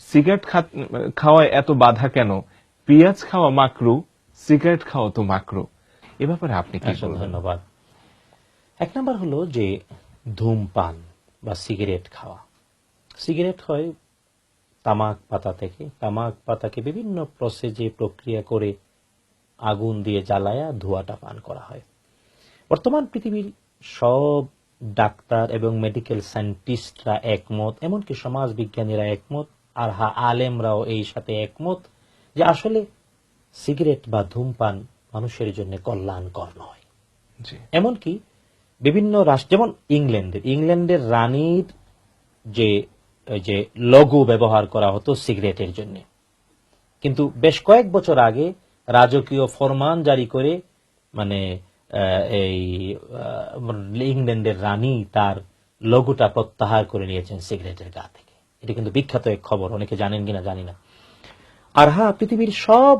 Cigarette খাওয়ায় এত বাধা কেন? পেঁয়াজ খাওয়া মাকরু, সিগারেট খাওয়া তো মাকরু। এ ব্যাপারে আপনি কি বলবেন? ধন্যবাদ। এক নাম্বার হলো যে ধূমপান বা সিগারেট খাওয়া। সিগারেট হয় তামাক পাতা থেকে। তামাক পাতাকে বিভিন্ন প্রসেসে প্রক্রিয়া করে আগুন দিয়ে জ্বালায়া ধোঁয়াটা পান করা হয়। বর্তমান পৃথিবীর সব ডাক্তার এবং মেডিকেল সায়েন্টিস্টরা একমত, এমনকি সমাজ বিজ্ঞানীরা একমত, আর আলেমরাও এই সাথে একমত যে আসলে সিগারেট বা ধূমপান মানুষের জন্য কল্যাণকর নয়। এমনকি বিভিন্ন রাষ্ট্র, যেমন ইংল্যান্ডের রানীর যে লঘু ব্যবহার করা হতো সিগারেটের জন্য, কিন্তু বেশ কয়েক বছর আগে রাজকীয় ফরমান জারি করে মানে এই ইংল্যান্ডের রানী তার লঘুটা প্রত্যাহার করে নিয়েছেন সিগারেটের গা থেকে। এটা কিন্তু বিখ্যাত এক খবর, অনেকে জানেন কিনা জানি না। আর পৃথিবীর সব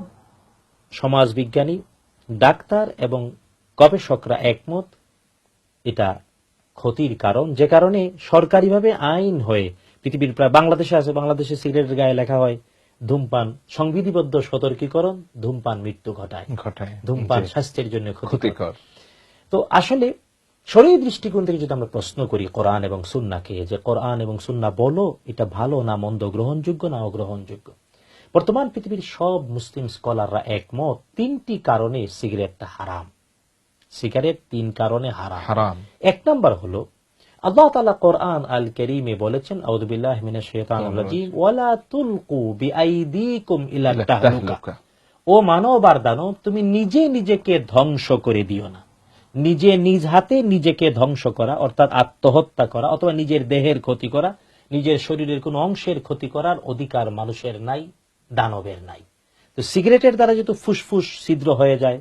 সমাজ বিজ্ঞানী, ডাক্তার এবং গবেষকরা একমত এটা ক্ষতির কারণ, যে কারণে সরকারিভাবে আইন হয়ে পৃথিবীর প্রায় বাংলাদেশে আছে, বাংলাদেশে সিগারেটের গায়ে লেখা হয় ধূমপান সংবিধিবদ্ধ সতর্কীকরণ, ধূমপান মৃত্যু ঘটায়, ধূমপান স্বাস্থ্যের জন্য ক্ষতিকর। তো আসলে শরীয়ী দৃষ্টিকোণ থেকে যদি আমরা প্রশ্ন করি কোরআন এবং সুন্নাহকে, যে কোরআন এবং সুন্নাহ বলো এটা ভালো না মন্দ, গ্রহণযোগ্য না অগ্রহণযোগ্য, বর্তমান পৃথিবীর সব মুসলিম স্কলাররা একমত তিনটি কারণে সিগারেটটা হারাম। সিগারেট তিন কারণে হারাম। এক নাম্বার হলো আল্লাহ তাআলা কোরআন আল কারীমে বলেছেন, আউযু বিল্লাহি মিনাশ শাইতানির রাজীম, ওয়ালা তুলকু বিআইদিকুম ইলা তাহলুকা, ও মানব আর দানব তুমি নিজে নিজেকে ধ্বংস করে দিও না। নিজে নিজ হাতে নিজেকে ধ্বংস করা অর্থাৎ আত্মহত্যা করা অথবা নিজের দেহের ক্ষতি করা, নিজের শরীরের কোন অংশের ক্ষতি করার অধিকার মানুষের নাই, দানবের নাই। তো সিগারেটের দ্বারা যেহেতু ফুসফুস ছিদ্র হয়ে যায়,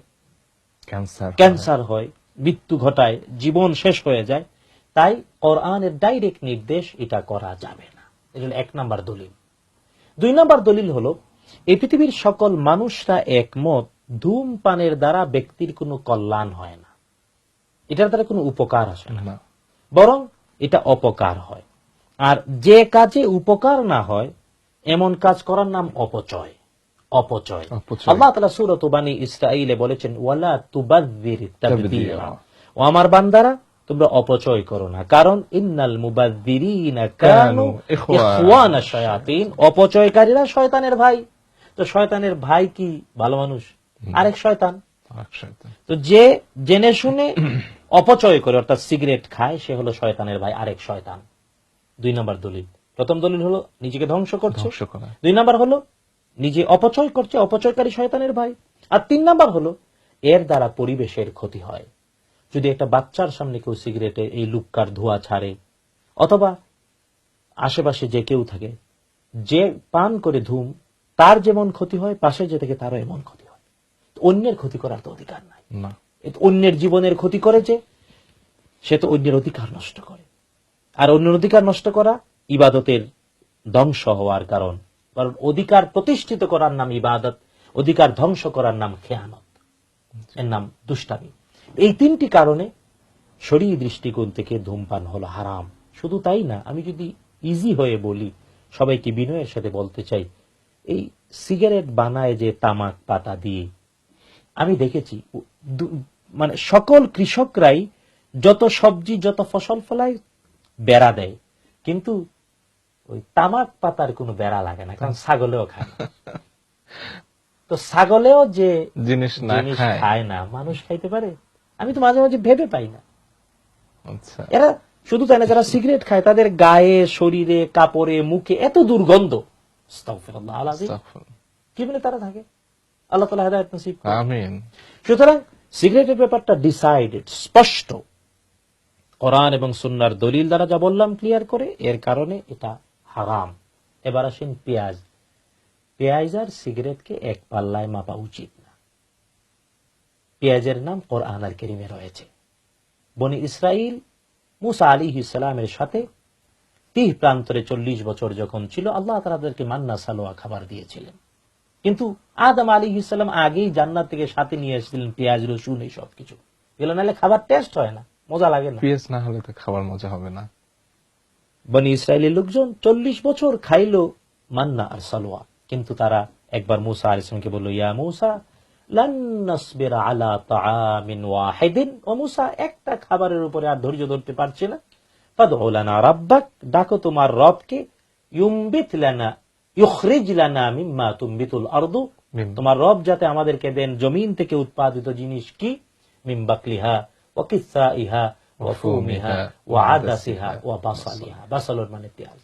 ক্যান্সার হয়, মৃত্যু ঘটায়, জীবন শেষ হয়ে যায়, তাই কোরআনের ডাইরেক্ট নির্দেশ এটা করা যাবে না। এটা হলো এক নাম্বার দলিল। দুই নাম্বার দলিল হলো এই পৃথিবীর সকল মানুষরা একমত ধূমপানের দ্বারা ব্যক্তির কোনো কল্যাণ হয় না, এটার দ্বারা কোনো উপকার আসে না, বরং এটা অপকার হয়। আর যে কাজে উপকার না হয় এমন কাজ করার নাম অপচয়। আল্লাহ তাআলা সূরা বানী ইসরাঈলে বলেছেন, ওয়ালা তুবাযযির তাবযীরা, ও আমার বান্দারা তোমরা অপচয় করো না, কারণ ইন্নাল মুবাযযিরিনা কানু ইখওয়ানাশ শায়াতিন, অপচয়কারীরা শয়তানের ভাই। তো শয়তানের ভাই কি ভালো মানুষ? আরেক শয়তান। তো যে জেনে শুনে অপচয় করে অর্থাৎ সিগারেট খায় সে হলো শয়তানের ভাই, আরেক শয়তান। দুই নাম্বার দলিল। প্রথম দলিল হলো নিজেকে ধ্বংস করছে, দুই নাম্বার হলো নিজে অপচয় করছে, অপচয়কারী শয়তানের ভাই, আর তিন নাম্বার হলো এর দ্বারা পরিবেশের ক্ষতি হয়। যদি একটা বাচ্চার সামনে কেউ সিগারেটে এই লুক্কার ধোঁয়া ছাড়ে, অথবা আশেপাশে যে কেউ থাকে যে পান করে ধূম, তার যেমন ক্ষতি হয় পাশে যে থেকে তারও এমন ক্ষতি হয়। অন্যের ক্ষতি করার তো অধিকার নাই। অন্যের জীবনের ক্ষতি করে যে সে তো অন্যের অধিকার নষ্ট করে, আর অন্যের অধিকার নষ্ট করা ইবাদতের ধ্বংস হওয়ার কারণ। কারণ অধিকার প্রতিষ্ঠিত করার নাম ইবাদত, অধিকার ধ্বংস করার নাম খেয়ানত, এর নাম দুষ্টামি। এই তিনটি কারণে শরীয়ী দৃষ্টিকোণ থেকে ধূমপান হলো হারাম। শুধু তাই না, আমি যদি ইজি হয়ে বলি, সবাইকে বিনয়ের সাথে বলতে চাই, এই সিগারেট বানায় যে তামাক পাতা দিয়ে, আমি দেখেছি মানে সকল কৃষকরাই যত সবজি যত ফসল ফলায় বেড়া দেয়, কিন্তু ওই তামাক পাতার কোনো বেড়া লাগে না, কারণ ছাগলেও খায় না। তো ছাগলেও যে জিনিস খায় না মানুষ খাইতে পারে, আমি তো মাঝে মাঝে ভেবে পাই না। এরা শুধু তাই না, যারা সিগারেট খায় তাদের গায়ে, শরীরে, কাপড়ে, মুখে এত দুর্গন্ধ, কিভাবে তারা থাকে? আল্লাহ তাআলা হেদায়েত নসিব করুন। আমিন। সুতরাং সিগারেটের ব্যাপারটা ডিসাইডেড, স্পষ্ট, কোরআন এবং সুন্নাহর দলিল দ্বারা যা বললাম ক্লিয়ার করে, এর কারণে এটা হারাম। এবার আসেন পেঁয়াজ। পেঁয়াজ আর সিগারেটকে এক পাল্লায় মাপা উচিত না। পেঁয়াজের নাম কোরআন আল কারীমে রয়েছে। বনি ইসরাইল মুসা আলাইহিস সালামের সাথে 30 প্রান্তরে 40 বছর যখন ছিল, আল্লাহ তাআলা তাদেরকে মান্না সালোয়া খাবার দিয়েছিলেন, কিন্তু আদম আলাইহিস সালাম আগেই জান্নাত থেকে সাথে নিয়ে এসেছিলেন পেঁয়াজ, রসুন, এই সব কিছু। এগুলো নাহলে খাবার টেস্ট হয় না, মজা লাগে না। পেঁয়াজ না হলে তো খাবার মজা হবে না। বনি ইসরাইলের লোকজন 40 বছর খাইলো মান্না আর সালোয়া। কিন্তু তারা একবার মুসা আলাইহিস সালামকে বলল, ইয়া মুসা লান নাসবিরা আলা তাআমিন ওয়াহিদিন, ও মুসা একটা খাবারের উপরে আর ধৈর্য ধরতে পারছি না, ফাদউ লানা রাব্বাক, ডাকো তোমার রবকে, ইউমবিত লানা ইউখরিজ লানা মিম্মা তুমবিতুল আরদু, তোমার রব যাতে আমাদেরকে দেন জমিন থেকে উৎপাদিত জিনিস কি, মিন বাকলিহা ওয়া কিসাইহা ওয়া ফুমিহা ওয়া আদাসিহা ওয়া বাসালিহা। বাসালুর মানে পেঁয়াজ।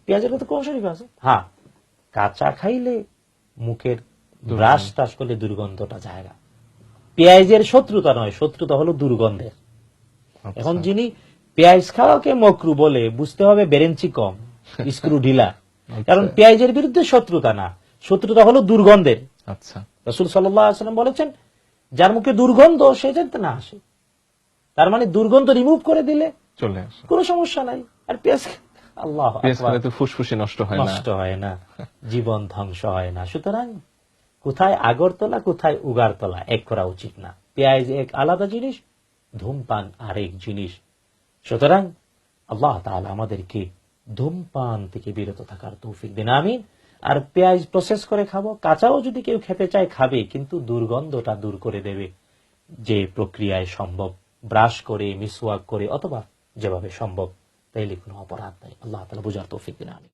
পেঁয়াজের তো কোন শরীফ আছে? হ্যাঁ, কাঁচা খাইলে মুখের ব্রাশ টাশ করলে দুর্গন্ধটা যায় না। পেঁয়াজের শত্রুতা নয়, শত্রুতা হলো দুর্গন্ধের। এখন যিনি পেঁয়াজ খাওয়াকে মকরু বলে, বুঝতে হবে বেরেঞ্চি কম, স্ক্রু ঢিলা। কারণ পেঁয়াজের বিরুদ্ধে শত্রুতা না, শত্রুতা হলো দুর্গন্ধের। আচ্ছা, রাসূল সাল্লাল্লাহু আলাইহি ওয়াসাল্লাম বলেছেন, যার মুখে দুর্গন্ধ সে যাতে না আসে। তার মানে দুর্গন্ধ রিমুভ করে দিলে চলে আসে, কোনো সমস্যা নাই। আর পেঁয়াজ, আল্লাহ পেঁয়াজ আকবার, খেলে তো ফুসফুসে নষ্ট হয় না, নষ্ট হয় না, জীবন ধ্বংস হয় না। সুতরাং কোথায় আগরতলা কোথায় উগারতলা এক করা উচিত না। পেঁয়াজ এক আলাদা জিনিস, ধূমপান আরেক জিনিস। সুতরাং আল্লাহ তাআলা আমাদেরকে ধূমপান থেকে বিরত থাকার তৌফিক দিন, আমিন। আর পেঁয়াজ প্রসেস করে খাবো, কাঁচাও যদি কেউ খেতে চায় খাবে, কিন্তু দুর্গন্ধটা দূর করে দেবে যে প্রক্রিয়ায় সম্ভব, ব্রাশ করে, মিসওয়াক করে, অথবা যেভাবে সম্ভব, তাইলে কোনো অপরাধ নাই। আল্লাহ তাআলা বুঝার তৌফিক দিন, আমিন।